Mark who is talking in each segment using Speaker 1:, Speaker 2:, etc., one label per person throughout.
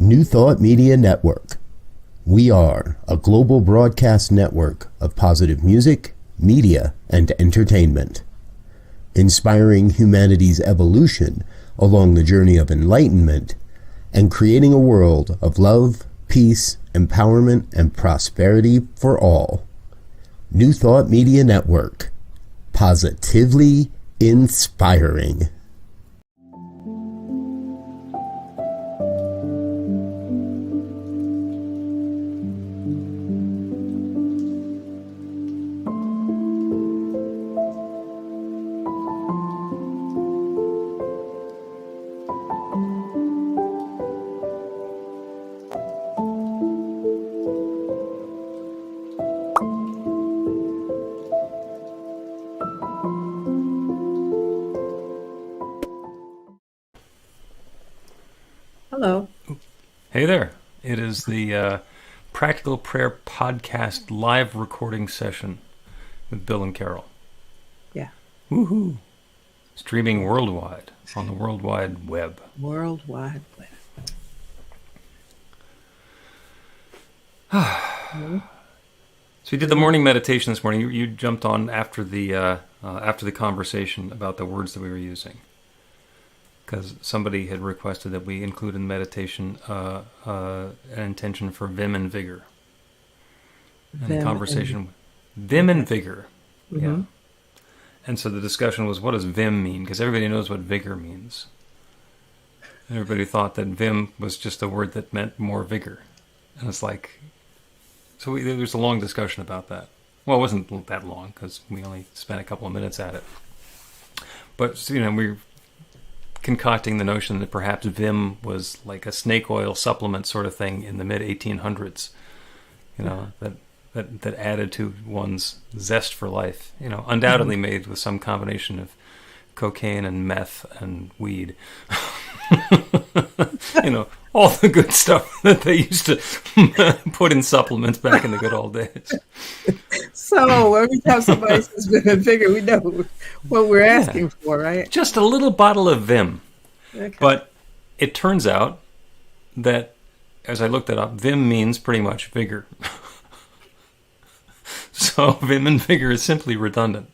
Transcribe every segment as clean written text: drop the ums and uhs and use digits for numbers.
Speaker 1: New Thought Media Network. We are a global broadcast network of positive music, media, and entertainment, inspiring humanity's evolution along the journey of enlightenment and creating a world of love, peace, empowerment, and prosperity for all. New Thought Media Network. Positively inspiring.
Speaker 2: Hello.
Speaker 3: Hey there. It is the Practical Prayer Podcast live recording session with Bill and Carol.
Speaker 2: Yeah.
Speaker 3: Woohoo. Streaming worldwide on the World Wide Web.
Speaker 2: World Wide Web.
Speaker 3: So we did the morning meditation this morning. You jumped on after the conversation about the words that we were using, because somebody had requested that we include in meditation an intention for vim and vigor. And the conversation, vim and vigor. Mm-hmm. Yeah. And so the discussion was, what does vim mean? Because everybody knows what vigor means. And everybody thought that vim was just a word that meant more vigor. And it's like, so there was a long discussion about that. Well, it wasn't that long, because we only spent a couple of minutes at it. But, we're concocting the notion that perhaps vim was like a snake oil supplement sort of thing in the mid-1800s, that added to one's zest for life, undoubtedly made with some combination of cocaine and meth and weed. All the good stuff that they used to put in supplements back in the good old days.
Speaker 2: So every time somebody says vim and vigor, we know what we're asking for, right?
Speaker 3: Just a little bottle of vim.
Speaker 2: Okay.
Speaker 3: But it turns out that, as I looked it up, vim means pretty much vigor. So vim and vigor is simply redundant.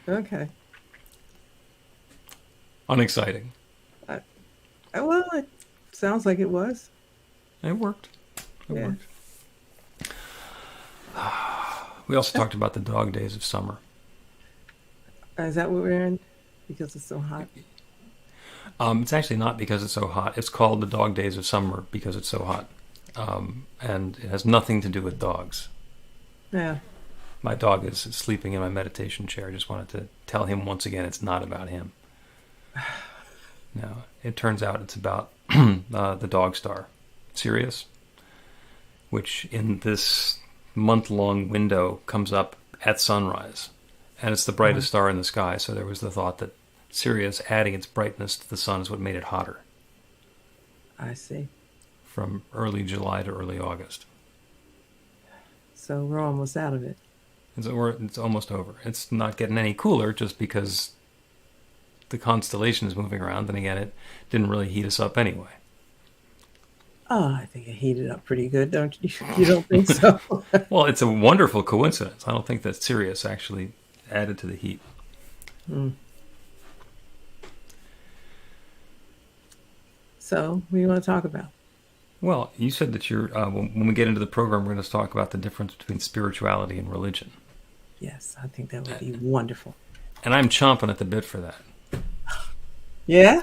Speaker 2: Okay.
Speaker 3: Unexciting.
Speaker 2: Well, it sounds like it was.
Speaker 3: It worked. It worked. We also talked about the dog days of summer.
Speaker 2: Is that what we're in? Because it's so hot?
Speaker 3: It's actually not because it's so hot. It's called the dog days of summer because it's so hot. And it has nothing to do with dogs.
Speaker 2: Yeah.
Speaker 3: My dog is sleeping in my meditation chair. I just wanted to tell him once again it's not about him. No, it turns out it's about the dog star, Sirius, which in this month-long window comes up at sunrise. And it's the brightest star in the sky, so there was the thought that Sirius adding its brightness to the sun is what made it hotter.
Speaker 2: I see.
Speaker 3: From early July to early August.
Speaker 2: So we're almost out of it.
Speaker 3: It's almost over. It's not getting any cooler just because the constellation is moving around, and again, it didn't really heat us up anyway.
Speaker 2: Oh, I think it heated up pretty good, don't you? You don't think so?
Speaker 3: Well, it's a wonderful coincidence. I don't think that Sirius actually added to the heat.
Speaker 2: So, what do you want to talk about?
Speaker 3: Well, you said that when we get into the program, we're going to talk about the difference between spirituality and religion.
Speaker 2: Yes, I think that would be wonderful.
Speaker 3: And I'm chomping at the bit for that.
Speaker 2: Yeah?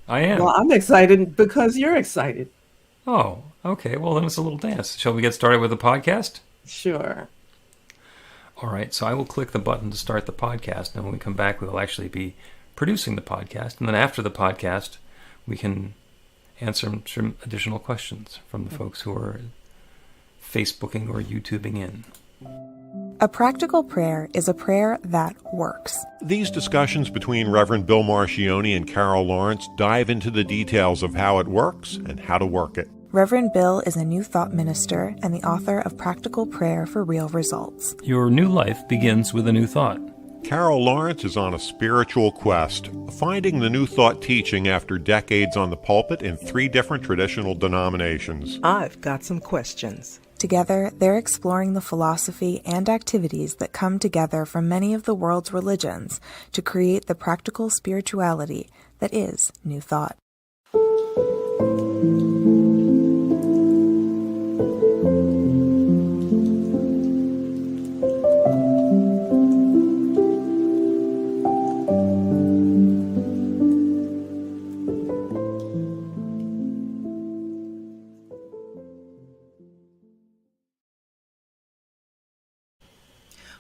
Speaker 3: I am.
Speaker 2: Well, I'm excited because you're excited.
Speaker 3: Oh, okay. Well, then it's a little dance. Shall we get started with the podcast?
Speaker 2: Sure.
Speaker 3: All right. So I will click the button to start the podcast. And when we come back, we will actually be producing the podcast. And then after the podcast, we can answer some additional questions from the folks who are Facebooking or YouTubing in.
Speaker 4: A practical prayer is a prayer that works.
Speaker 5: These discussions between Reverend Bill Marchiony and Carol Lawrence dive into the details of how it works and how to work it.
Speaker 4: Reverend Bill is a New Thought minister and the author of Practical Prayer for Real Results.
Speaker 3: Your new life begins with a new thought.
Speaker 5: Carol Lawrence is on a spiritual quest, finding the New Thought teaching after decades on the pulpit in 3 different traditional denominations.
Speaker 2: I've got some questions.
Speaker 4: Together, they're exploring the philosophy and activities that come together from many of the world's religions to create the practical spirituality that is New Thought.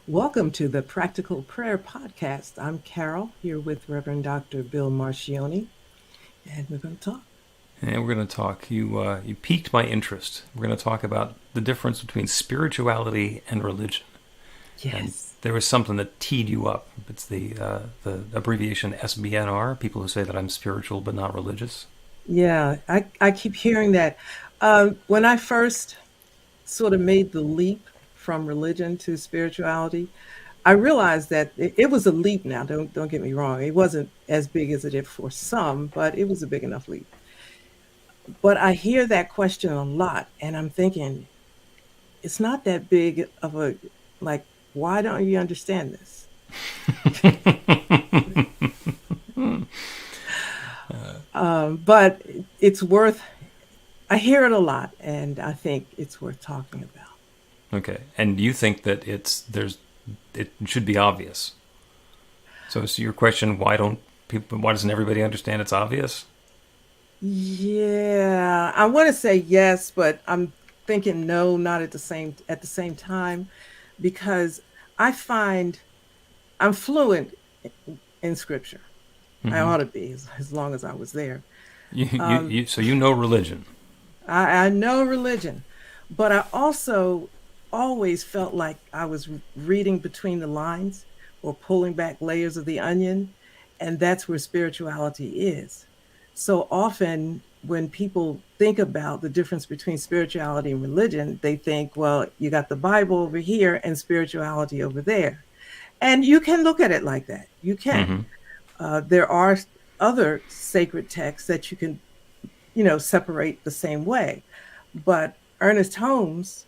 Speaker 2: Welcome to the Practical Prayer Podcast. I'm Carol, here with Reverend Dr. Bill Marchiony, and we're going to talk.
Speaker 3: And we're going to talk. You piqued my interest. We're going to talk about the difference between spirituality and religion.
Speaker 2: Yes.
Speaker 3: And there was something that teed you up. It's the abbreviation SBNR, people who say that I'm spiritual but not religious.
Speaker 2: Yeah, I keep hearing that. When I first sort of made the leap from religion to spirituality, I realized that it was a leap now. Don't get me wrong. It wasn't as big as it is for some, but it was a big enough leap. But I hear that question a lot, and I'm thinking, it's not that big of a, like, why don't you understand this? But it's worth, I hear it a lot, and I think it's worth talking about.
Speaker 3: Okay, and you think that it should be obvious. So your question, why doesn't everybody understand it's obvious?
Speaker 2: Yeah, I want to say yes, but I'm thinking no, not at the same time, because I find I'm fluent in Scripture.
Speaker 3: Mm-hmm.
Speaker 2: I ought to be, as long as I was there.
Speaker 3: So you know religion.
Speaker 2: I know religion, but I also always felt like I was reading between the lines or pulling back layers of the onion, and that's where spirituality is. So often when people think about the difference between spirituality and religion, they think, well, you got the Bible over here and spirituality over there. And you can look at it like that. You can. Mm-hmm. There are other sacred texts that you can, separate the same way. But Ernest Holmes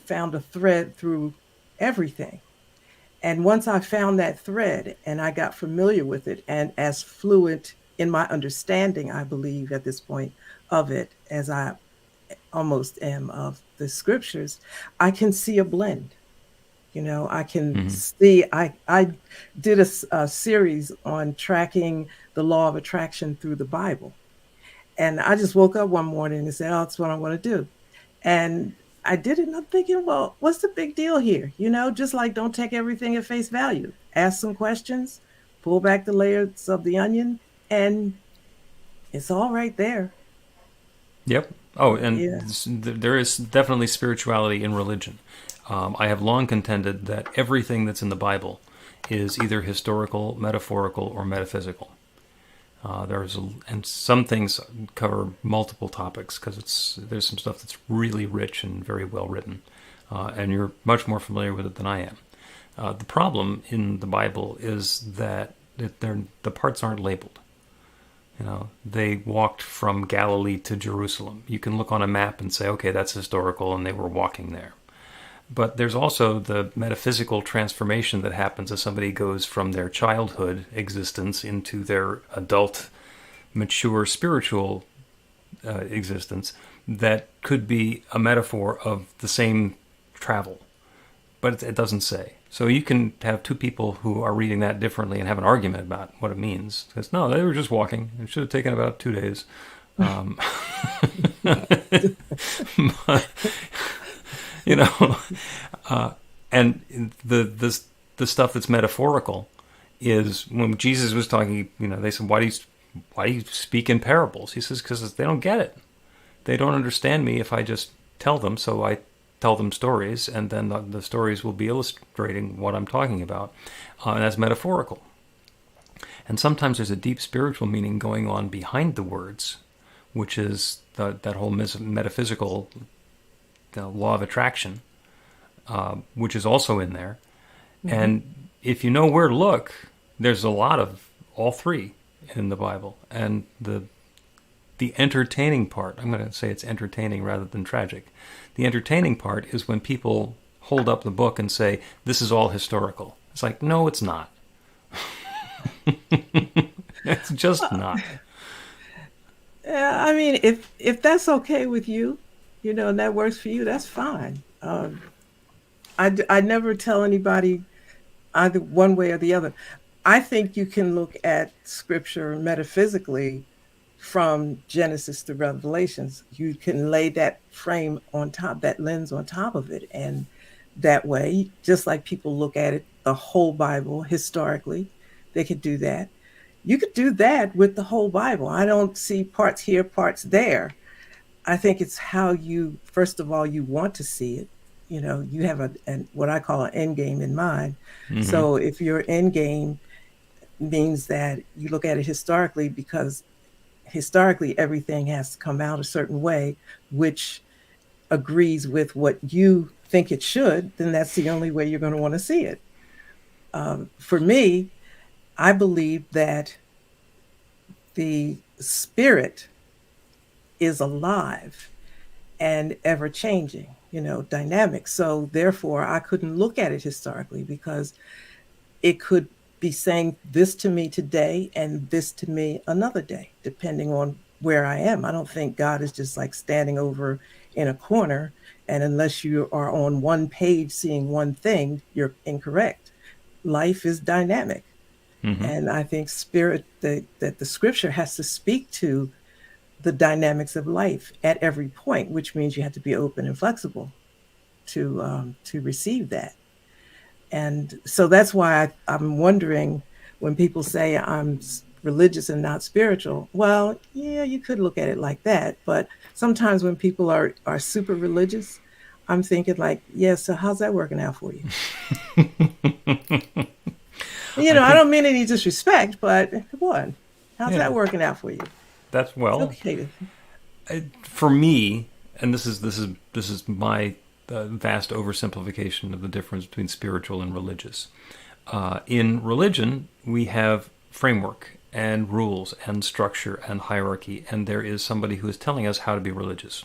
Speaker 2: found a thread through everything. And once I found that thread and I got familiar with it, and as fluent in my understanding, I believe at this point of it, as I almost am of the scriptures, I can see a blend. I can see, I did a series on tracking the law of attraction through the Bible. And I just woke up one morning and said, oh, that's what I want to do. And I did it, and I'm thinking, well, what's the big deal here? Just like, don't take everything at face value. Ask some questions, pull back the layers of the onion, and it's all right there.
Speaker 3: Yep. Oh, and there is definitely spirituality in religion. I have long contended that everything that's in the Bible is either historical, metaphorical, or metaphysical. And some things cover multiple topics because there's some stuff that's really rich and very well written, and you're much more familiar with it than I am. The problem in the Bible is that the parts aren't labeled. They walked from Galilee to Jerusalem. You can look on a map and say, okay, that's historical, and they were walking there. But there's also the metaphysical transformation that happens as somebody goes from their childhood existence into their adult, mature spiritual existence that could be a metaphor of the same travel. But it doesn't say. So you can have two people who are reading that differently and have an argument about what it means. Because, no, they were just walking. It should have taken about 2 days. And the stuff that's metaphorical is when Jesus was talking, they said, why do you speak in parables? He says, because they don't get it. They don't understand me if I just tell them, so I tell them stories, and then the stories will be illustrating what I'm talking about, and that's metaphorical. And sometimes there's a deep spiritual meaning going on behind the words, which is that whole metaphysical law of attraction, which is also in there. Mm-hmm. And if you know where to look, there's a lot of all three in the Bible. And the entertaining part, I'm going to say it's entertaining rather than tragic. The entertaining part is when people hold up the book and say, this is all historical. It's like, no, it's not. It's just not.
Speaker 2: I mean, if that's okay with you, and that works for you, that's fine. I never tell anybody either one way or the other. I think you can look at scripture metaphysically from Genesis to Revelations. You can lay that frame on top, that lens on top of it. And that way, just like people look at it, the whole Bible historically, they could do that. You could do that with the whole Bible. I don't see parts here, parts there. I think it's how you, first of all, you want to see it. You have what I call an end game in mind. Mm-hmm. So if your end game means that you look at it historically, because historically everything has to come out a certain way, which agrees with what you think it should, then that's the only way you're going to want to see it. For me, I believe that the spirit is alive and ever changing, dynamic. So therefore, I couldn't look at it historically, because it could be saying this to me today and this to me another day, depending on where I am. I don't think God is just like standing over in a corner, and unless you are on one page seeing one thing, you're incorrect. Life is dynamic. Mm-hmm. And I think that the scripture has to speak to the dynamics of life at every point, which means you have to be open and flexible to receive that. And so that's why I'm wondering, when people say I'm religious and not spiritual, well, yeah, you could look at it like that. But sometimes when people are super religious, I'm thinking like, yeah, so how's that working out for you? I don't mean any disrespect, but what? How's that working out for you?
Speaker 3: That's
Speaker 2: okay.
Speaker 3: For me, and this is my vast oversimplification of the difference between spiritual and religious. In religion, we have framework and rules and structure and hierarchy, and there is somebody who is telling us how to be religious.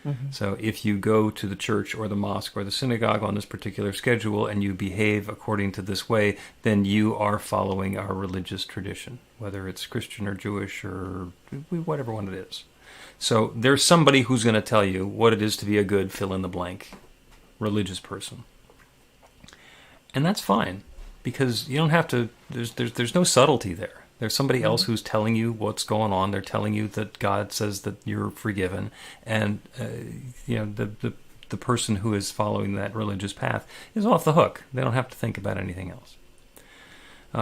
Speaker 3: Mm-hmm. So if you go to the church or the mosque or the synagogue on this particular schedule and you behave according to this way, then you are following our religious tradition, whether it's Christian or Jewish or whatever one it is. So there's somebody who's going to tell you what it is to be a good fill-in-the-blank religious person. And that's fine, because you don't have to, there's no subtlety there. There's somebody else who's telling you what's going on. They're telling you that God says that you're forgiven. And, the person who is following that religious path is off the hook. They don't have to think about anything else.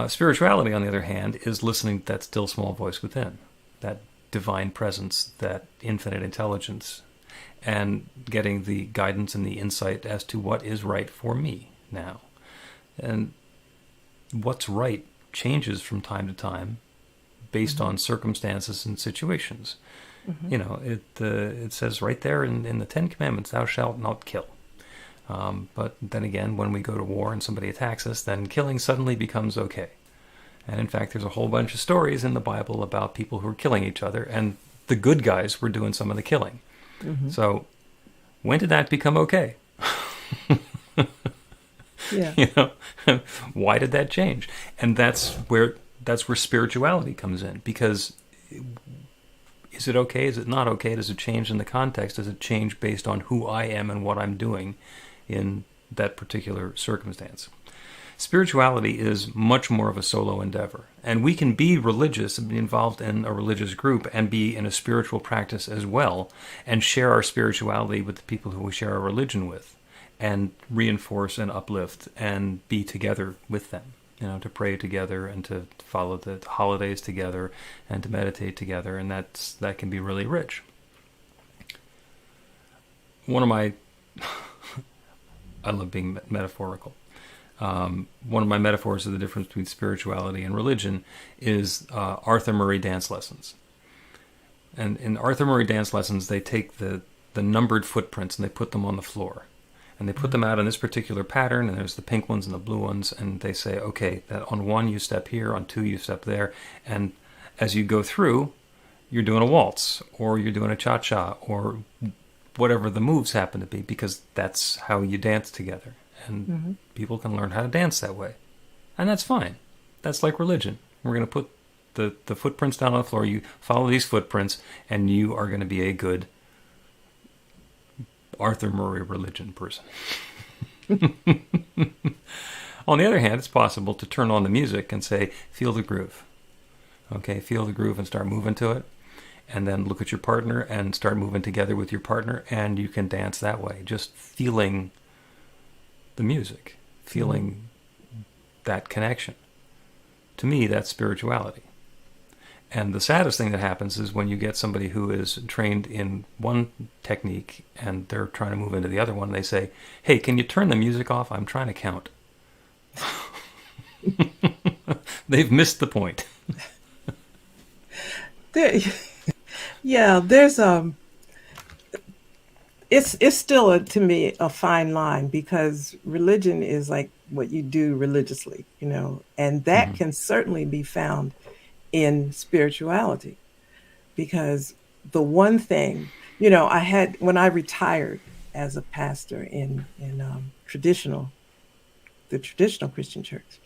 Speaker 3: Spirituality, on the other hand, is listening to that still small voice within, that divine presence, that infinite intelligence, and getting the guidance and the insight as to what is right for me now. And what's right changes from time to time based on circumstances and situations. Mm-hmm. It says right there in the Ten Commandments, thou shalt not kill. But then again, when we go to war and somebody attacks us, then killing suddenly becomes okay. And in fact, there's a whole bunch of stories in the Bible about people who were killing each other, and the good guys were doing some of the killing. Mm-hmm. So when did that become okay?
Speaker 2: Yeah.
Speaker 3: Why did that change? And that's where spirituality comes in, because is it okay? Is it not okay? Does it change in the context? Does it change based on who I am and what I'm doing in that particular circumstance? Spirituality is much more of a solo endeavor, and we can be religious and be involved in a religious group and be in a spiritual practice as well, and share our spirituality with the people who we share our religion with, and reinforce and uplift and be together with them, to pray together and to follow the holidays together and to meditate together, and that can be really rich. I love being metaphorical. One of my metaphors of the difference between spirituality and religion is Arthur Murray dance lessons. And in Arthur Murray dance lessons, they take the numbered footprints and they put them on the floor. And they put them out in this particular pattern, and there's the pink ones and the blue ones, and they say, okay, that on 1 you step here, on 2 you step there, and as you go through, you're doing a waltz, or you're doing a cha-cha, or whatever the moves happen to be, because that's how you dance together. And people can learn how to dance that way. And that's fine. That's like religion. We're going to put the footprints down on the floor. You follow these footprints, and you are going to be a good Arthur Murray religion person. On the other hand, it's possible to turn on the music and say, feel the groove. Okay, feel the groove and start moving to it. And then look at your partner and start moving together with your partner, and you can dance that way. Just feeling the music, feeling that connection. To me, that's spirituality. And the saddest thing that happens is when you get somebody who is trained in one technique and they're trying to move into the other one, they say, hey, can you turn the music off? I'm trying to count. They've missed the point.
Speaker 2: There's it's still to me a fine line, because religion is like what you do religiously, and that can certainly be found in spirituality, because the one thing, I had, when I retired as a pastor in the traditional Christian church,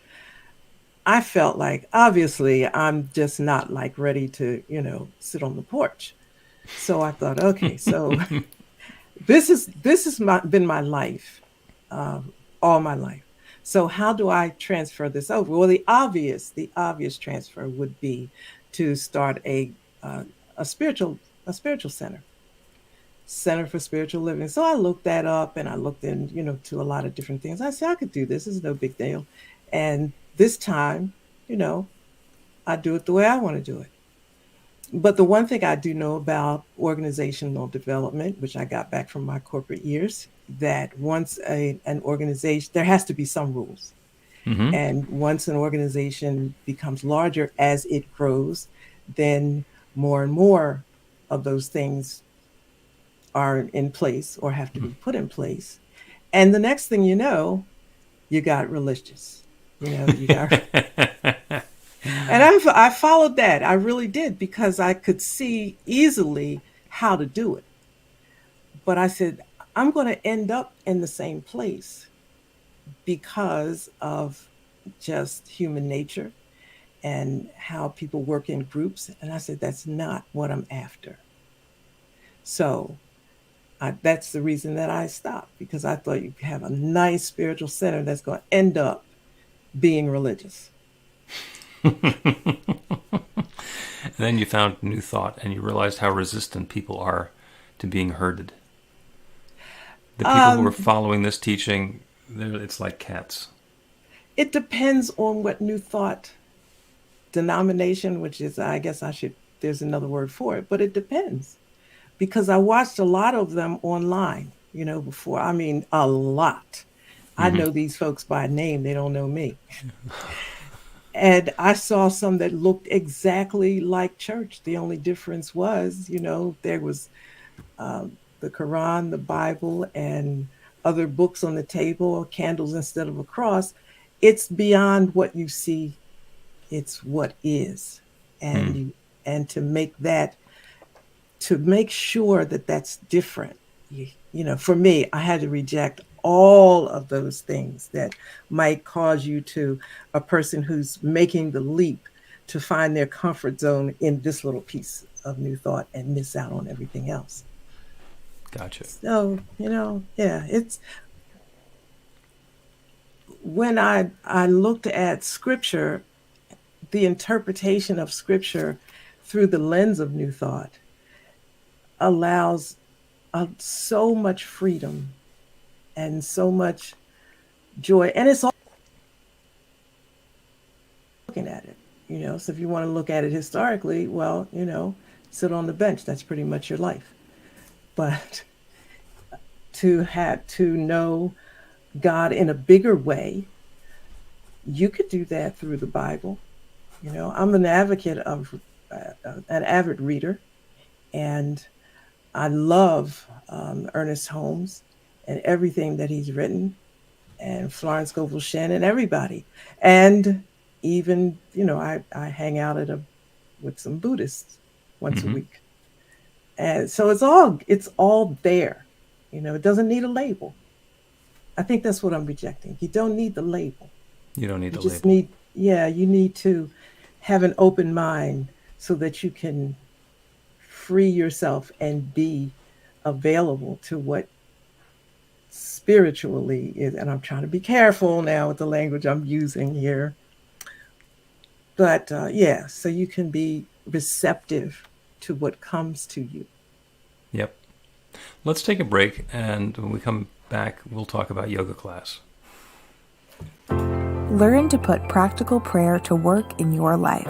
Speaker 2: I felt like, obviously, I'm just not like ready to, sit on the porch. So I thought, okay, so this has been my life, all my life. So how do I transfer this over? Well, the obvious transfer would be to start a spiritual center for spiritual living. So I looked that up, and I looked in, to a lot of different things. I said, I could do this. This is no big deal. And this time, I do it the way I want to do it. But the one thing I do know about organizational development, which I got back from my corporate years, that once an organization, there has to be some rules. And once an organization becomes larger, as it grows, then more and more of those things are in place or have to be put in place. And the next thing you know, you got religious. You got... And I followed that. I really did, because I could see easily how to do it. But I said, I'm going to end up in the same place because of just human nature and how people work in groups. And I said, that's not what I'm after. So that's the reason that I stopped, because I thought you could have a nice spiritual center that's going to end up being religious.
Speaker 3: Then you found New Thought, and you realized how resistant people are to being herded. The people who are following this teaching, it's like cats.
Speaker 2: It depends on what New Thought denomination, which is, I guess there's another word for it, but it depends. Because I watched a lot of them online, before. I mean, a lot. I know these folks by name. They don't know me. And I saw some that looked exactly like church. The only difference was, there was the Quran, the Bible, and other books on the table, candles instead of a cross. It's beyond what you see. It's what is. And to make sure that that's different, for me, I had to reject all of those things that might cause a person who's making the leap to find their comfort zone in this little piece of New Thought and miss out on everything else.
Speaker 3: Gotcha.
Speaker 2: So, it's when I looked at Scripture, the interpretation of Scripture through the lens of New Thought allows so much freedom and so much joy. And it's all looking at it, so if you want to look at it historically, well, sit on the bench. That's pretty much your life. But to know God in a bigger way, you could do that through the Bible. I'm an advocate of an avid reader, and I love Ernest Holmes. and everything that he's written, and Florence Scovel Shinn and everybody. And even, I hang out with some Buddhists once a week. And so it's all there. It doesn't need a label. I think that's what I'm rejecting. You don't need the label.
Speaker 3: You don't need
Speaker 2: You
Speaker 3: the
Speaker 2: just
Speaker 3: label.
Speaker 2: you need to have an open mind so that you can free yourself and be available to what spiritually is. And I'm trying to be careful now with the language I'm using here. But so you can be receptive to what comes to you.
Speaker 3: Yep. Let's take a break, and when we come back, we'll talk about yoga class.
Speaker 4: Learn to put practical prayer to work in your life.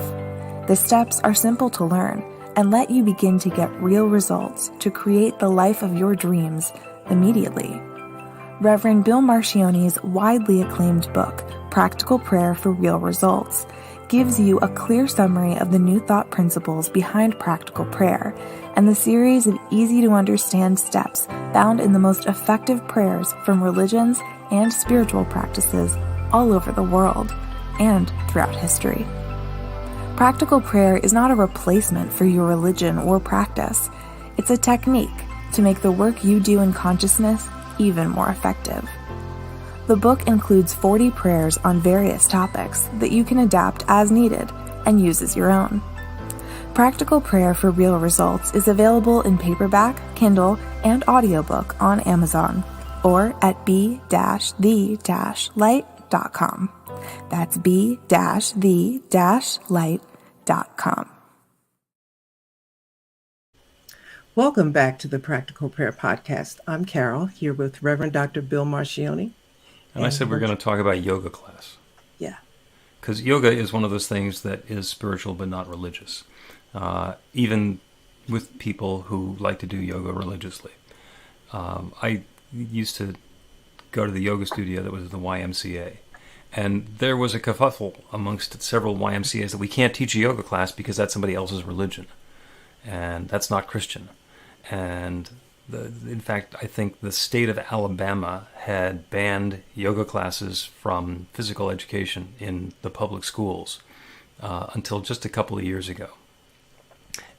Speaker 4: The steps are simple to learn and let you begin to get real results to create the life of your dreams immediately. Reverend Bill Marchiony's widely acclaimed book, Practical Prayer for Real Results, gives you a clear summary of the New Thought principles behind practical prayer and the series of easy-to-understand steps found in the most effective prayers from religions and spiritual practices all over the world and throughout history. Practical prayer is not a replacement for your religion or practice. It's a technique to make the work you do in consciousness even more effective. The book includes 40 prayers on various topics that you can adapt as needed and use as your own. Practical Prayer for Real Results is available in paperback, Kindle, and audiobook on Amazon or at b-the-light.com. That's b-the-light.com.
Speaker 2: Welcome back to the Practical Prayer Podcast. I'm Carol, here with Reverend Dr. Bill Marchiony.
Speaker 3: And I said we're going to talk about yoga class.
Speaker 2: Yeah.
Speaker 3: Because yoga is one of those things that is spiritual but not religious. Even with people who like to do yoga religiously. I used to go to the yoga studio that was the YMCA. And there was a kerfuffle amongst several YMCAs that we can't teach a yoga class because that's somebody else's religion. And that's not Christian. And in fact, I think the state of Alabama had banned yoga classes from physical education in the public schools until just a couple of years ago.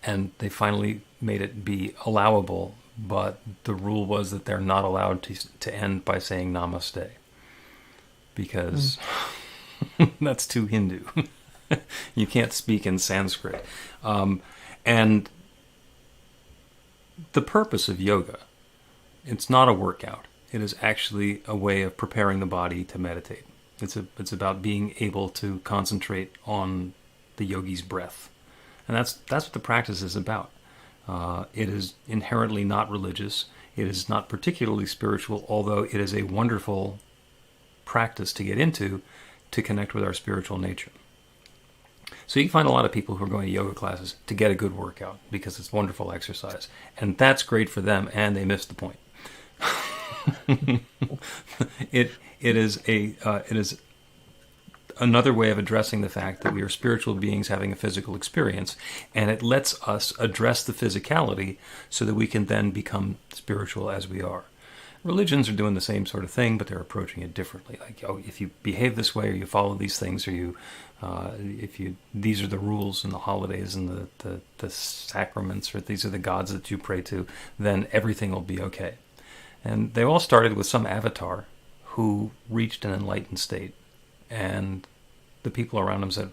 Speaker 3: And they finally made it be allowable, but the rule was that they're not allowed to end by saying namaste, because that's too Hindu. You can't speak in Sanskrit. And the purpose of yoga, it's not a workout. It is actually a way of preparing the body to meditate. It's about being able to concentrate on the yogi's breath. And that's what the practice is about. It is inherently not religious. It is not particularly spiritual, although it is a wonderful practice to get into to connect with our spiritual nature. So you can find a lot of people who are going to yoga classes to get a good workout because it's wonderful exercise. And that's great for them, and they missed the point. It is another way of addressing the fact that we are spiritual beings having a physical experience, and it lets us address the physicality so that we can then become spiritual as we are. Religions are doing the same sort of thing, but they're approaching it differently. Like, if you behave this way, or you follow these things, or these are the rules and the holidays and the sacraments, or these are the gods that you pray to, then everything will be okay. And they all started with some avatar who reached an enlightened state. And the people around him said,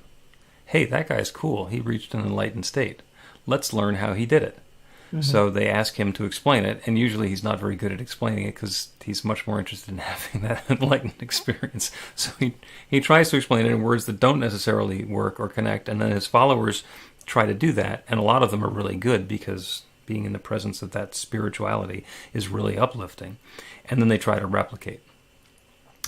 Speaker 3: hey, that guy's cool. He reached an enlightened state. Let's learn how he did it. Mm-hmm. So they ask him to explain it, and usually he's not very good at explaining it because he's much more interested in having that enlightened experience. So he tries to explain it in words that don't necessarily work or connect, and then his followers try to do that, and a lot of them are really good because being in the presence of that spirituality is really uplifting. And then they try to replicate.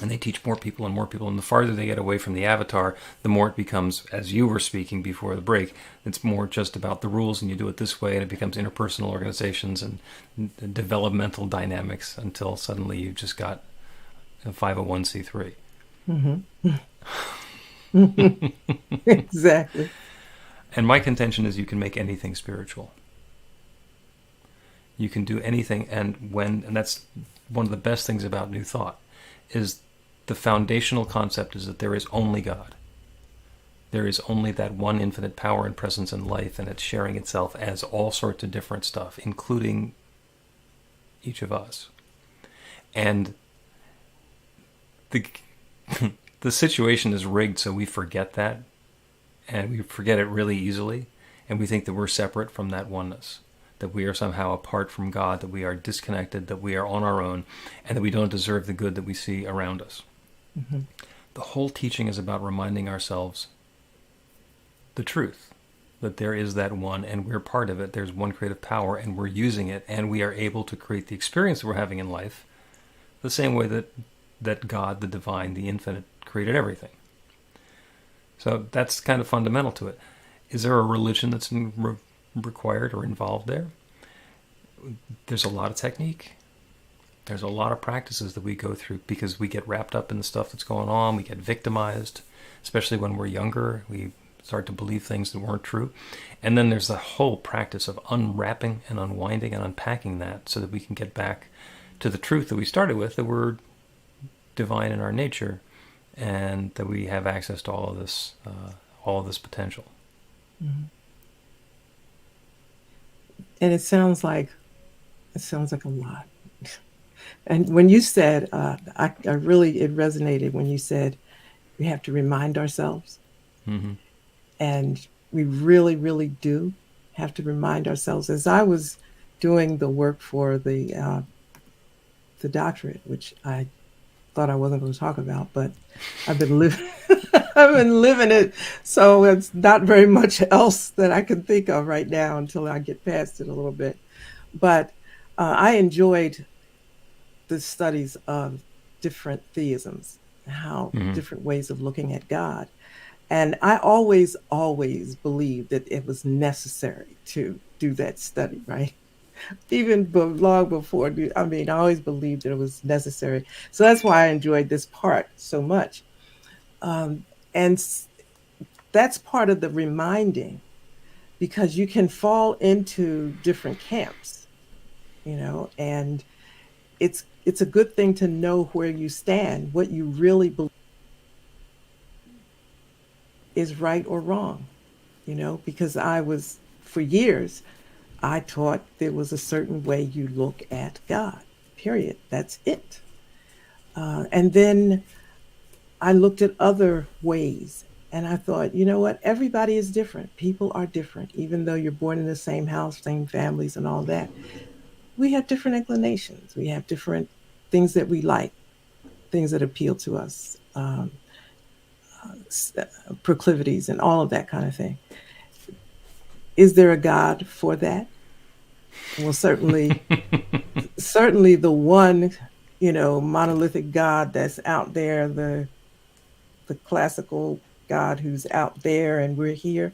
Speaker 3: And they teach more people, and the farther they get away from the avatar, the more it becomes, as you were speaking before the break, it's more just about the rules, and you do it this way, and it becomes interpersonal organizations and developmental dynamics until suddenly you've just got a 501c3.
Speaker 2: Mm-hmm. Exactly.
Speaker 3: And my contention is you can make anything spiritual. You can do anything, and that's one of the best things about New Thought is the foundational concept is that there is only God. There is only that one infinite power and presence in life, and it's sharing itself as all sorts of different stuff, including each of us. And the situation is rigged so we forget that, and we forget it really easily, and we think that we're separate from that oneness, that we are somehow apart from God, that we are disconnected, that we are on our own, and that we don't deserve the good that we see around us. Mm-hmm. The whole teaching is about reminding ourselves the truth, that there is that one, and we're part of it. There's one creative power, and we're using it, and we are able to create the experience that we're having in life the same way that God, the divine, the infinite, created everything. So that's kind of fundamental to it. Is there a religion that's required or involved there? There's a lot of technique. There's a lot of practices that we go through because we get wrapped up in the stuff that's going on. We get victimized, especially when we're younger. We start to believe things that weren't true. And then there's the whole practice of unwrapping and unwinding and unpacking that so that we can get back to the truth that we started with, that we're divine in our nature and that we have access to all of this potential.
Speaker 2: Mm-hmm. And it sounds like a lot. And when you said, it resonated when you said we have to remind ourselves. Mm-hmm. And we really, really do have to remind ourselves. As I was doing the work for the doctorate, which I thought I wasn't going to talk about, but I've been living it. So it's not very much else that I can think of right now until I get past it a little bit. But I enjoyed the studies of different theisms, how different ways of looking at God. And I always believed that it was necessary to do that study, right? Even long before, I always believed that it was necessary. So that's why I enjoyed this part so much. And that's part of the reminding, because you can fall into different camps, and it's a good thing to know where you stand, what you really believe is right or wrong, because for years, I taught there was a certain way you look at God, period. That's it. And then I looked at other ways and I thought, you know what? Everybody is different. People are different, even though you're born in the same house, same families and all that. We have different inclinations. We have different things that we like, things that appeal to us, proclivities and all of that kind of thing. Is there a God for that? Well, certainly the one, monolithic God that's out there, the classical God who's out there and we're here,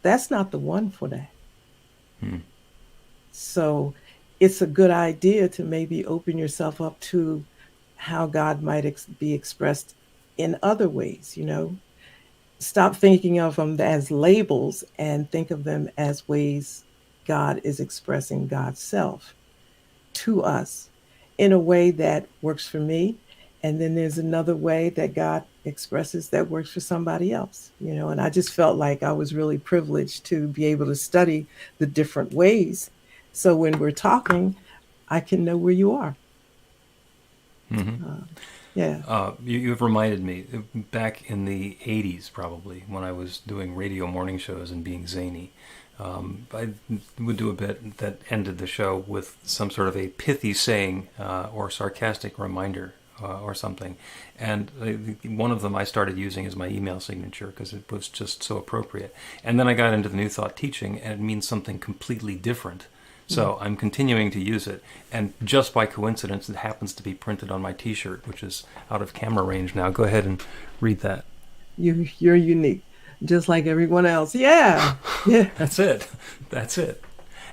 Speaker 2: that's not the one for that. So it's a good idea to maybe open yourself up to how God might be expressed in other ways, Stop thinking of them as labels and think of them as ways God is expressing God's self to us in a way that works for me. And then there's another way that God expresses that works for somebody else, and I just felt like I was really privileged to be able to study the different ways. So when we're talking, I can know where you are. Mm-hmm.
Speaker 3: You've reminded me, back in the 80s probably, when I was doing radio morning shows and being zany, I would do a bit that ended the show with some sort of a pithy saying or sarcastic reminder or something. And one of them I started using as my email signature because it was just so appropriate. And then I got into the New Thought teaching, and it means something completely different. So I'm continuing to use it, and just by coincidence, it happens to be printed on my T-shirt, which is out of camera range now. Go ahead and read that.
Speaker 2: You're unique, just like everyone else. Yeah.
Speaker 3: That's it.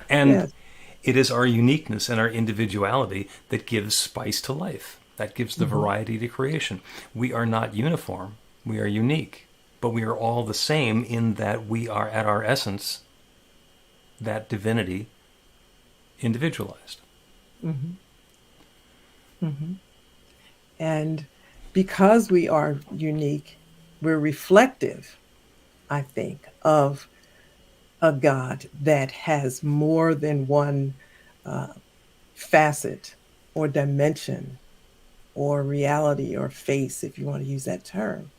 Speaker 3: And it is our uniqueness and our individuality that gives spice to life. That gives the variety to creation. We are not uniform. We are unique, but we are all the same in that we are, at our essence, that divinity individualized.
Speaker 2: And because we are unique, we're reflective, I think, of a God that has more than one uh, facet or dimension or reality or face, if you want to use that term.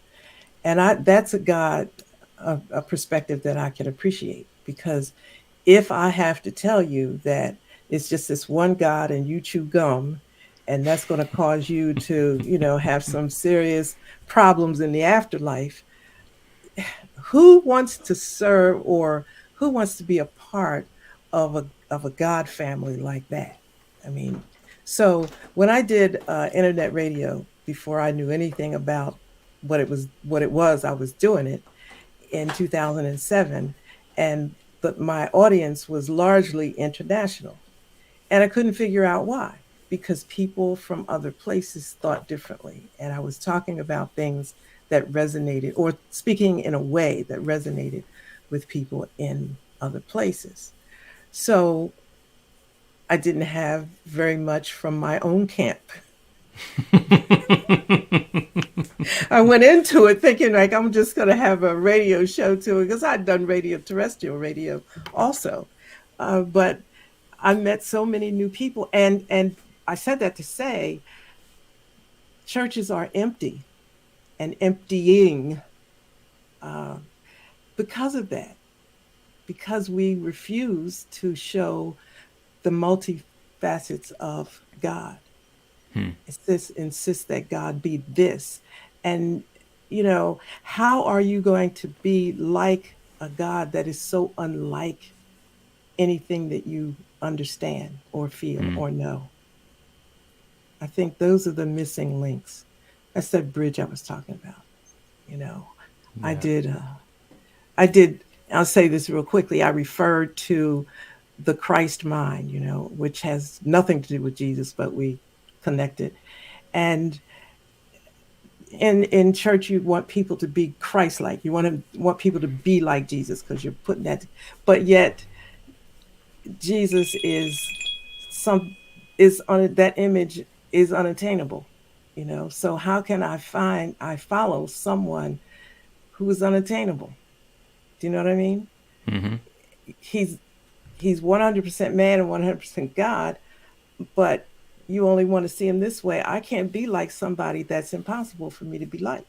Speaker 2: And that's a God, a perspective that I can appreciate, because if I have to tell you that it's just this one God and you chew gum, and that's going to cause you to, have some serious problems in the afterlife, who wants to serve, or who wants to be a part of a God family like that? I mean, so when I did internet radio before I knew anything about what it was, I was doing it in 2007, and but my audience was largely international, and I couldn't figure out why, because people from other places thought differently. And I was talking about things that resonated, or speaking in a way that resonated with people in other places. So I didn't have very much from my own camp. I went into it thinking like I'm just going to have a radio show to it, because I'd done terrestrial radio also. But I met so many new people, and I said that to say churches are empty and emptying uh, because of that, because we refuse to show the multifacets of God. It's this insist that God be this. And, how are you going to be like a God that is so unlike anything that you understand or feel or know? I think those are the missing links. That's that bridge I was talking about. You know, I
Speaker 3: Yeah.
Speaker 2: did, I did, I'll say this real quickly. I referred to the Christ mind, which has nothing to do with Jesus, but we connected. And in church, you want people to be Christ-like. You want people to be like Jesus, because you're putting that, but yet Jesus some is on that image is unattainable, So how can I follow someone who is unattainable? Do you know what I mean?
Speaker 3: Hmm.
Speaker 2: He's he's 100% man and 100% God, but you only want to see him this way. I can't be like somebody that's impossible for me to be like.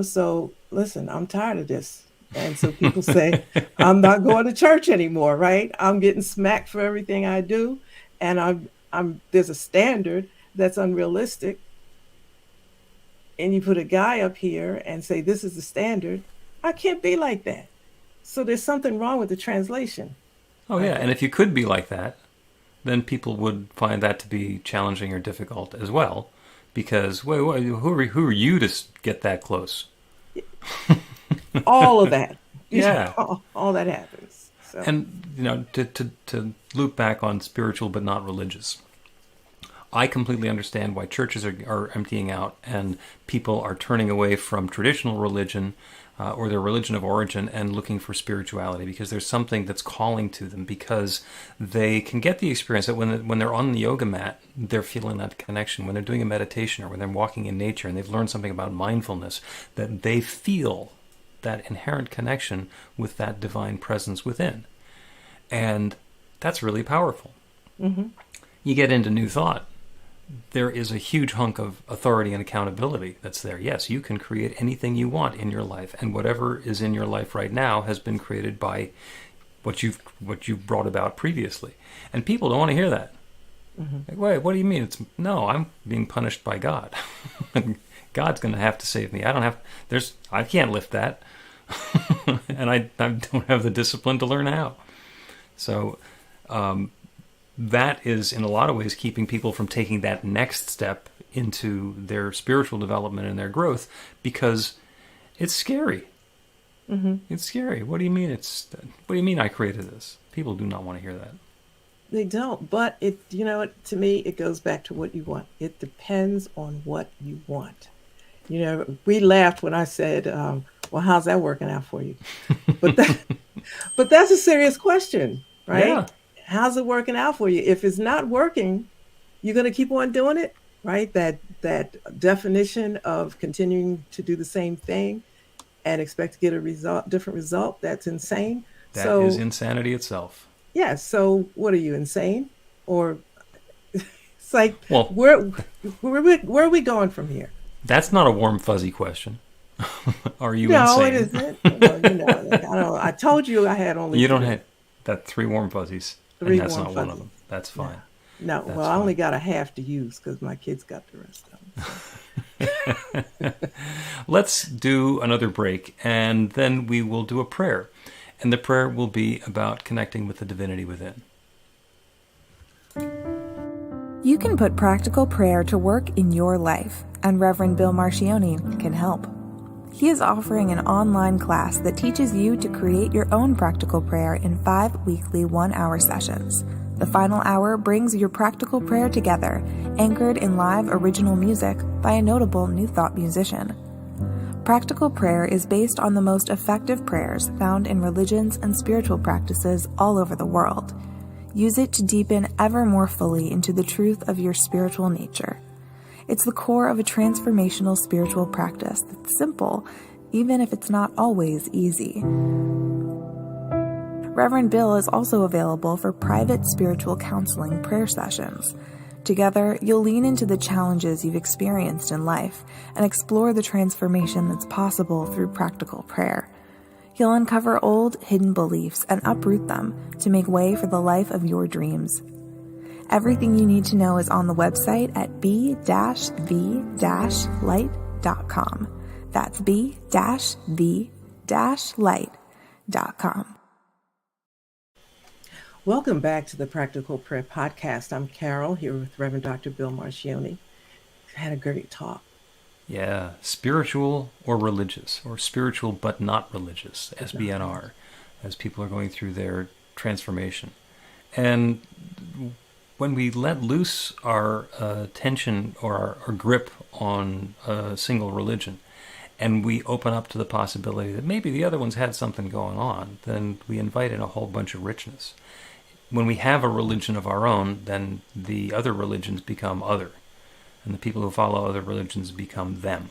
Speaker 2: So listen, I'm tired of this. And so people say, I'm not going to church anymore, right? I'm getting smacked for everything I do. And there's a standard that's unrealistic. And you put a guy up here and say, this is the standard. I can't be like that. So there's something wrong with the translation.
Speaker 3: Oh, yeah. And if you could be like that, then people would find that to be challenging or difficult as well. Because, wait, who are you to get that close?
Speaker 2: All of that.
Speaker 3: Yeah.
Speaker 2: All that happens. So.
Speaker 3: And, to loop back on spiritual but not religious, I completely understand why churches are emptying out and people are turning away from traditional religion or their religion of origin and looking for spirituality, because there's something that's calling to them, because they can get the experience that when they're on the yoga mat, they're feeling that connection. When they're doing a meditation or when they're walking in nature and they've learned something about mindfulness, that they feel that inherent connection with that divine presence within. And that's really powerful. Mm-hmm. You get into New Thought, there is a huge hunk of authority and accountability that's there. Yes, you can create anything you want in your life, and whatever is in your life right now has been created by what you've brought about previously. And people don't want to hear that. Mm-hmm. Like, wait, what do you mean? No, I'm being punished by God. God's going to have to save me. I can't lift that. And I don't have the discipline to learn how. So, that is, in a lot of ways, keeping people from taking that next step into their spiritual development and their growth, because it's scary. Mm-hmm. It's scary. What do you mean? What do you mean I created this? People do not want to hear that.
Speaker 2: They don't. But to me, it goes back to what you want. It depends on what you want. We laughed when I said, "Well, how's that working out for you?" But that's a serious question, right?
Speaker 3: Yeah.
Speaker 2: How's it working out for you? If it's not working, you're going to keep on doing it, right? That definition of continuing to do the same thing and expect to get a different result, that's insane.
Speaker 3: That is
Speaker 2: So,
Speaker 3: insanity itself.
Speaker 2: yeah, so what are you, insane? Or it's like,
Speaker 3: Well,
Speaker 2: where are we going from here?
Speaker 3: that's not a warm, fuzzy question. Are you
Speaker 2: No,
Speaker 3: insane?
Speaker 2: it isn't. Well, I told you I had only
Speaker 3: You don't
Speaker 2: three.
Speaker 3: have that 3 warm fuzzies,
Speaker 2: Three
Speaker 3: and that's
Speaker 2: warm
Speaker 3: not one of
Speaker 2: fuzzies.
Speaker 3: them. That's fine.
Speaker 2: No,
Speaker 3: That's
Speaker 2: well, I only
Speaker 3: fine.
Speaker 2: got a half to use because my kids got the rest of them.
Speaker 3: Let's do another break, and then we will do a prayer. And the prayer will be about connecting with the divinity within.
Speaker 4: You can put practical prayer to work in your life, and Reverend Bill Marchiony can help. He is offering an online class that teaches you to create your own practical prayer in 5 weekly 1-hour sessions. The final hour brings your practical prayer together, anchored in live original music by a notable New Thought musician. Practical prayer is based on the most effective prayers found in religions and spiritual practices all over the world. Use it to deepen ever more fully into the truth of your spiritual nature. It's the core of a transformational spiritual practice that's simple, even if it's not always easy. Reverend Bill is also available for private spiritual counseling prayer sessions. Together, you'll lean into the challenges you've experienced in life and explore the transformation that's possible through practical prayer. You'll uncover old, hidden beliefs and uproot them to make way for the life of your dreams. Everything you need to know is on the website at b-v-light.com. That's b-v-light.com.
Speaker 2: Welcome back to the Practical Prayer Podcast. I'm Carol, here with Reverend Dr. Bill Marchiony. Had a great talk.
Speaker 3: Yeah, spiritual or religious, or spiritual but not religious, SBNR, as people are going through their transformation. And when we let loose our attention or our grip on a single religion, and we open up to the possibility that maybe the other ones had something going on, then we invite in a whole bunch of richness. When we have a religion of our own, then the other religions become other, and the people who follow other religions become them.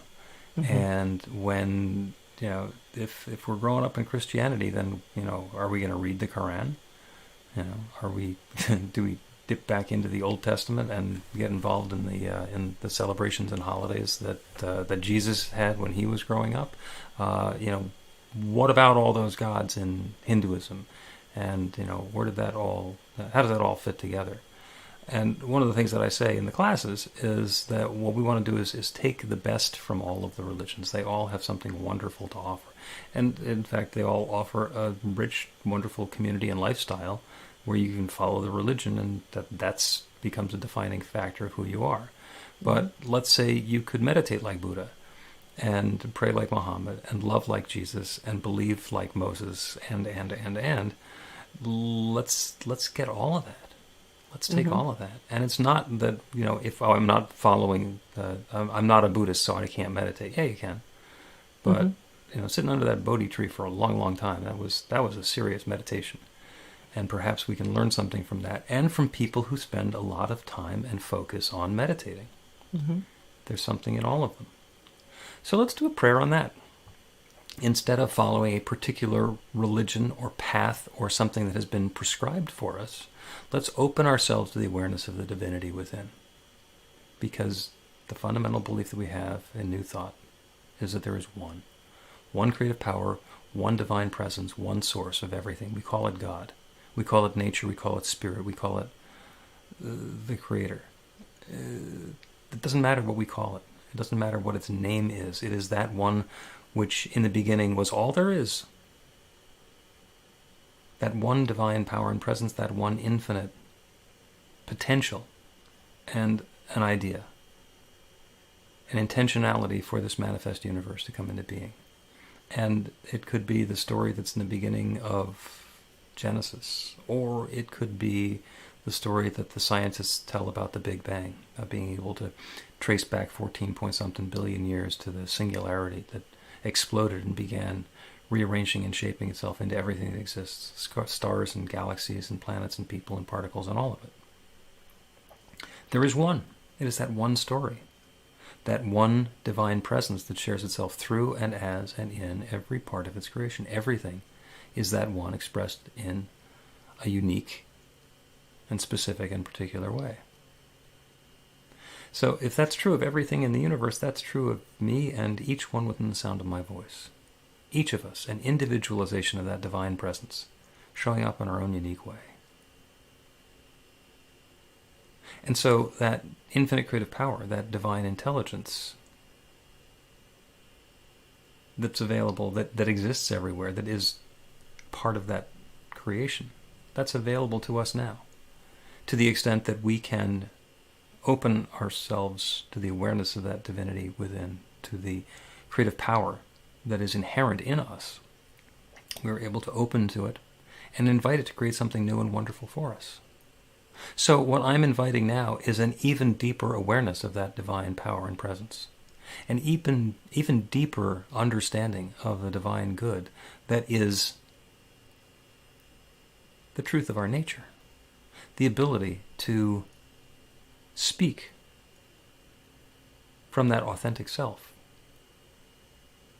Speaker 3: Mm-hmm. And when, if we're growing up in Christianity, then, are we going to read the Quran? Are we, do we dip back into the Old Testament and get involved in the celebrations and holidays that Jesus had when he was growing up? What about all those gods in Hinduism? And, how does that all fit together? And one of the things that I say in the classes is that what we want to do is take the best from all of the religions. They all have something wonderful to offer. And in fact, they all offer a rich, wonderful community and lifestyle where you can follow the religion, and that becomes a defining factor of who you are. But let's say you could meditate like Buddha, and pray like Muhammad, and love like Jesus, and believe like Moses, and let's get all of that. Let's take all of that. And it's not that, if I'm not following, I'm not a Buddhist, so I can't meditate. Yeah, you can. But, sitting under that Bodhi tree for a long, long time, that was a serious meditation. And perhaps we can learn something from that, and from people who spend a lot of time and focus on meditating. Mm-hmm. There's something in all of them. So let's do a prayer on that. Instead of following a particular religion or path or something that has been prescribed for us, let's open ourselves to the awareness of the divinity within. Because the fundamental belief that we have in New Thought is that there is one creative power, one divine presence, one source of everything. We call it God. We call it nature. We call it spirit. We call it the Creator. It doesn't matter what we call it. It doesn't matter what its name is. It is that one which in the beginning was all there is. That one divine power and presence, that one infinite potential and an idea, an intentionality for this manifest universe to come into being. And it could be the story that's in the beginning of Genesis, or it could be the story that the scientists tell about the Big Bang, of being able to trace back 14-point-something billion years to the singularity that exploded and began rearranging and shaping itself into everything that exists, stars and galaxies and planets and people and particles and all of it. There is one. It is that one story. That one divine presence that shares itself through and as and in every part of its creation. Everything is that one expressed in a unique and specific and particular way. So if that's true of everything in the universe, that's true of me and each one within the sound of my voice. Each of us, an individualization of that divine presence, showing up in our own unique way. And so that infinite creative power, that divine intelligence that's available, that exists everywhere, that is part of that creation, that's available to us now, to the extent that we can open ourselves to the awareness of that divinity within, to the creative power that is inherent in us. We're able to open to it and invite it to create something new and wonderful for us. So what I'm inviting now is an even deeper awareness of that divine power and presence, an even deeper understanding of the divine good that is the truth of our nature, the ability to speak from that authentic self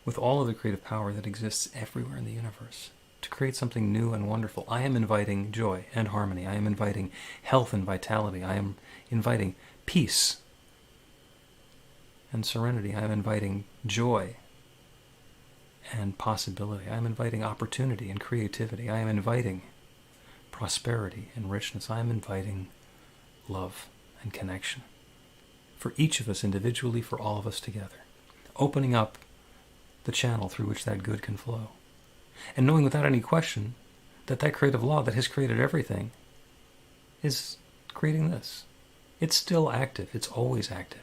Speaker 3: with all of the creative power that exists everywhere in the universe, to create something new and wonderful. I am inviting joy and harmony. I am inviting health and vitality. I am inviting peace and serenity. I am inviting joy and possibility. I am inviting opportunity and creativity. I am inviting prosperity and richness. I am inviting love and connection for each of us individually, for all of us together, opening up the channel through which that good can flow. And knowing without any question that that creative law that has created everything is creating this. It's still active. It's always active.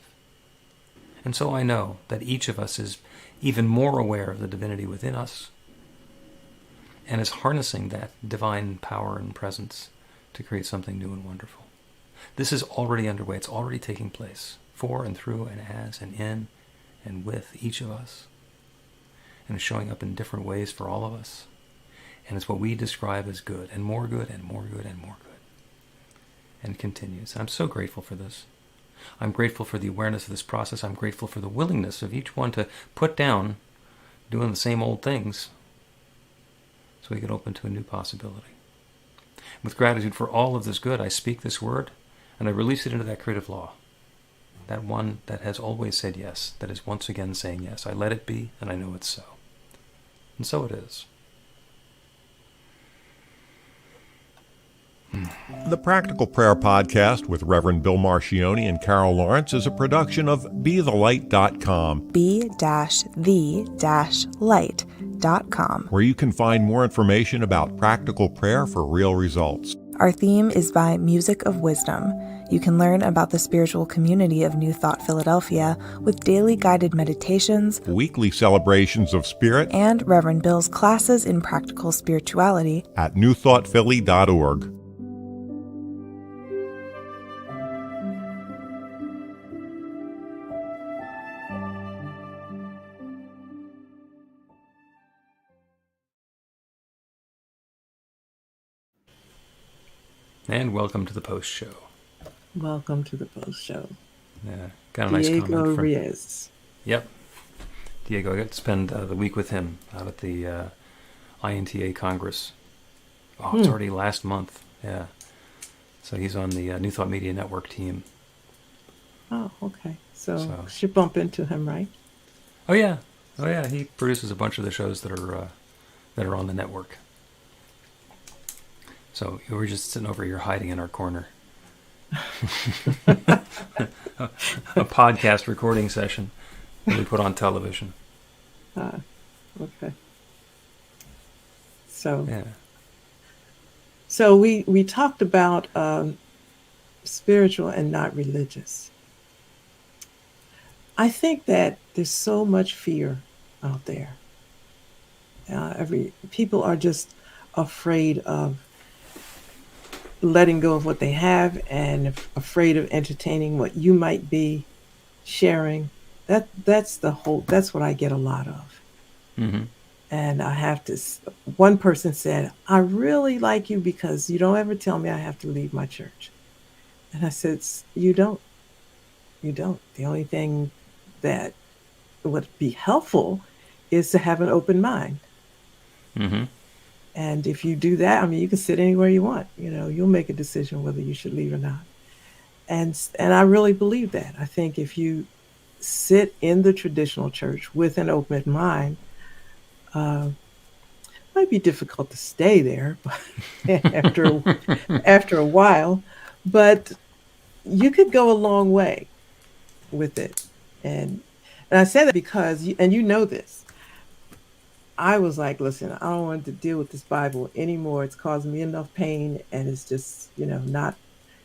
Speaker 3: And so I know that each of us is even more aware of the divinity within us and is harnessing that divine power and presence to create something new and wonderful. This is already underway. It's already taking place for and through and as and in and with each of us. And is showing up in different ways for all of us. And it's what we describe as good, and more good, and more good, and more good. And it continues. And I'm so grateful for this. I'm grateful for the awareness of this process. I'm grateful for the willingness of each one to put down doing the same old things so we can open to a new possibility. With gratitude for all of this good, I speak this word, and I release it into that creative law. That one that has always said yes, that is once again saying yes. I let it be, and I know it's so. And so it is.
Speaker 5: The Practical Prayer Podcast with Reverend Bill Marchiony and Carol Lawrence is a production of BeTheLight.com.
Speaker 4: be-the-light.com.
Speaker 5: Where you can find more information about practical prayer for real results.
Speaker 4: Our theme is by Music of Wisdom. You can learn about the spiritual community of New Thought Philadelphia with daily guided meditations,
Speaker 5: Weekly celebrations of spirit,
Speaker 4: and Reverend Bill's classes in practical spirituality
Speaker 5: at newthoughtphilly.org.
Speaker 3: And welcome to the post show.
Speaker 2: Welcome to the post show.
Speaker 3: Yeah, got a nice
Speaker 2: Diego
Speaker 3: comment from
Speaker 2: Reyes.
Speaker 3: Yep, Diego. I got to spend the week with him out at the INTA Congress. Oh, it's already last month. Yeah, so he's on the New Thought Media Network team.
Speaker 2: Oh, okay. So should bump into him, right?
Speaker 3: Oh yeah. He produces a bunch of the shows that are on the network. So we were just sitting over here hiding in our corner. A podcast recording session that we put on television.
Speaker 2: Okay. So
Speaker 3: Yeah.
Speaker 2: So we talked about spiritual and not religious. I think that there's so much fear out there. People are just afraid of letting go of what they have and afraid of entertaining what you might be sharing. That's what I get a lot of.
Speaker 3: Mm-hmm.
Speaker 2: And one person said, I really like you because you don't ever tell me I have to leave my church. And I said, you don't. You don't. The only thing that would be helpful is to have an open mind.
Speaker 3: Mm-hmm.
Speaker 2: And if you do that, I mean, you can sit anywhere you want. You'll make a decision whether you should leave or not. And I really believe that. I think if you sit in the traditional church with an open mind, it might be difficult to stay there after a while, but you could go a long way with it. And I say that because, and you know this, I was like, listen, I don't want to deal with this Bible anymore. It's causing me enough pain, and it's just, not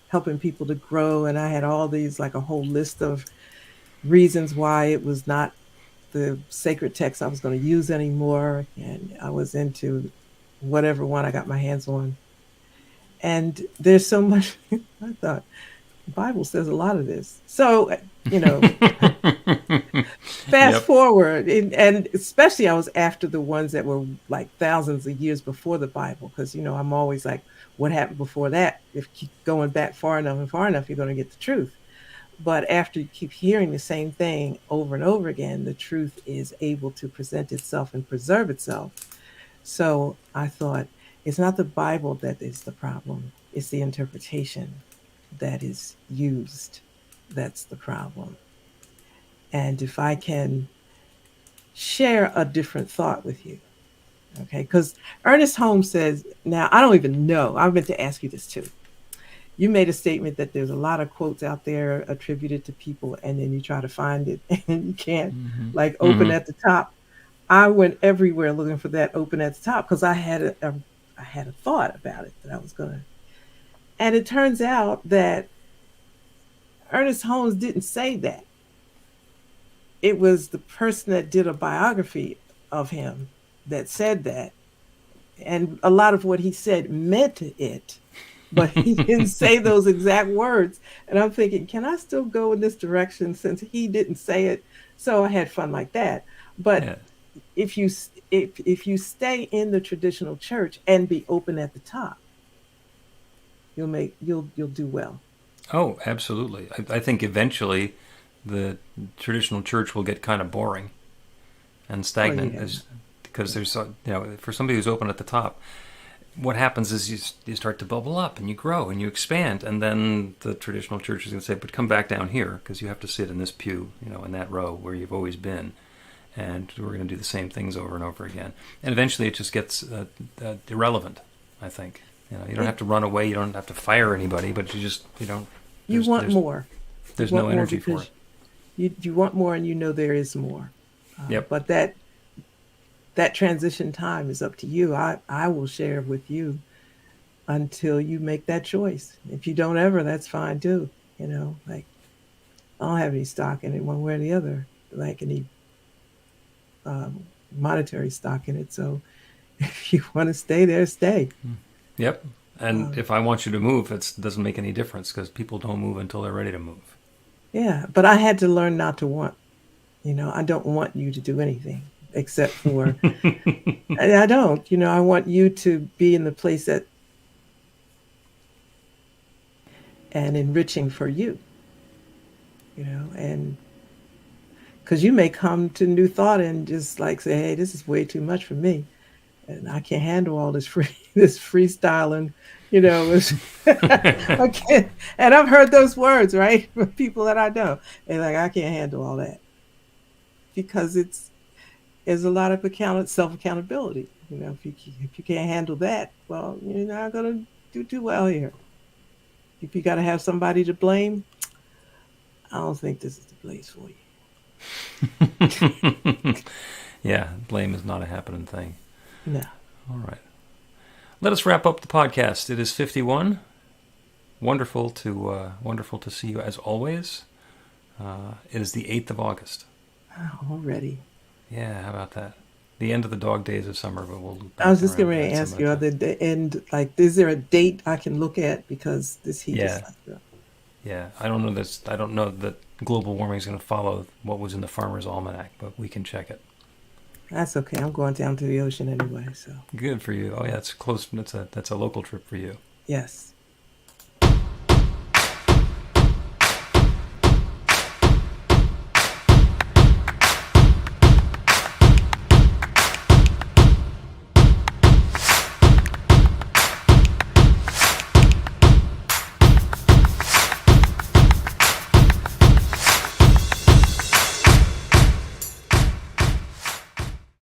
Speaker 2: helping people to grow. And I had all these, like a whole list of reasons why it was not the sacred text I was going to use anymore. And I was into whatever one I got my hands on. And there's so much, I thought, the Bible says a lot of this. So, fast forward, and especially I was after the ones that were like thousands of years before the Bible, because, I'm always like, what happened before that? If you keep going back far enough, you're going to get the truth. But after you keep hearing the same thing over and over again, the truth is able to present itself and preserve itself. So I thought, it's not the Bible that is the problem. It's the interpretation that is used. That's the problem. And if I can share a different thought with you, okay? Because Ernest Holmes says, now I don't even know, I meant to ask you this too. You made a statement that there's a lot of quotes out there attributed to people, and then you try to find it and you can't, like open at the top. I went everywhere looking for that open at the top because I had a thought about it that I was going to. And it turns out that Ernest Holmes didn't say that. It was the person that did a biography of him that said that. And a lot of what he said meant it, but he didn't say those exact words. And I'm thinking, can I still go in this direction since he didn't say it? So I had fun like that. But if you stay in the traditional church and be open at the top, you'll do well.
Speaker 3: Oh, absolutely. I think eventually the traditional church will get kind of boring and stagnant, because there's, for somebody who's open at the top, what happens is you start to bubble up and you grow and you expand, and then the traditional church is going to say, but come back down here because you have to sit in this pew, in that row where you've always been, and we're going to do the same things over and over again. And eventually it just gets irrelevant, I think. You don't have to run away, you don't have to fire anybody, but you don't.
Speaker 2: You want more.
Speaker 3: There's no energy for it.
Speaker 2: You want more, and there is more.
Speaker 3: Yep.
Speaker 2: But that transition time is up to you. I will share with you until you make that choice. If you don't ever, that's fine too. Like, I don't have any stock in it one way or the other, like any monetary stock in it. So if you want to stay there, stay.
Speaker 3: Yep. And if I want you to move, it doesn't make any difference because people don't move until they're ready to move.
Speaker 2: Yeah, but I had to learn not to want. I don't want you to do anything except for, I don't. I want you to be in the place that, and enriching for you, and because you may come to new thought and just like say, hey, this is way too much for me. And I can't handle all this freestyling, I can't. And I've heard those words, right, from people that I know. And like, I can't handle all that because there's a lot of self-accountability. If you can't handle that, well, you're not going to do too well here. If you got to have somebody to blame, I don't think this is the place for you.
Speaker 3: Yeah, blame is not a happening thing.
Speaker 2: No.
Speaker 3: All right. Let us wrap up the podcast. It is 51. Wonderful to see you as always. It is the 8th of August.
Speaker 2: Oh, already.
Speaker 3: Yeah, how about that? The end of the dog days of summer, but we'll.
Speaker 2: I was just going to ask you, is there a date I can look at because this heat is like.
Speaker 3: Yeah, I don't know this. I don't know that global warming is going to follow what was in the Farmer's Almanac, but we can check it.
Speaker 2: That's okay. I'm going down to the ocean anyway, so.
Speaker 3: Good for you. Oh yeah, it's close. That's a local trip for you.
Speaker 2: Yes.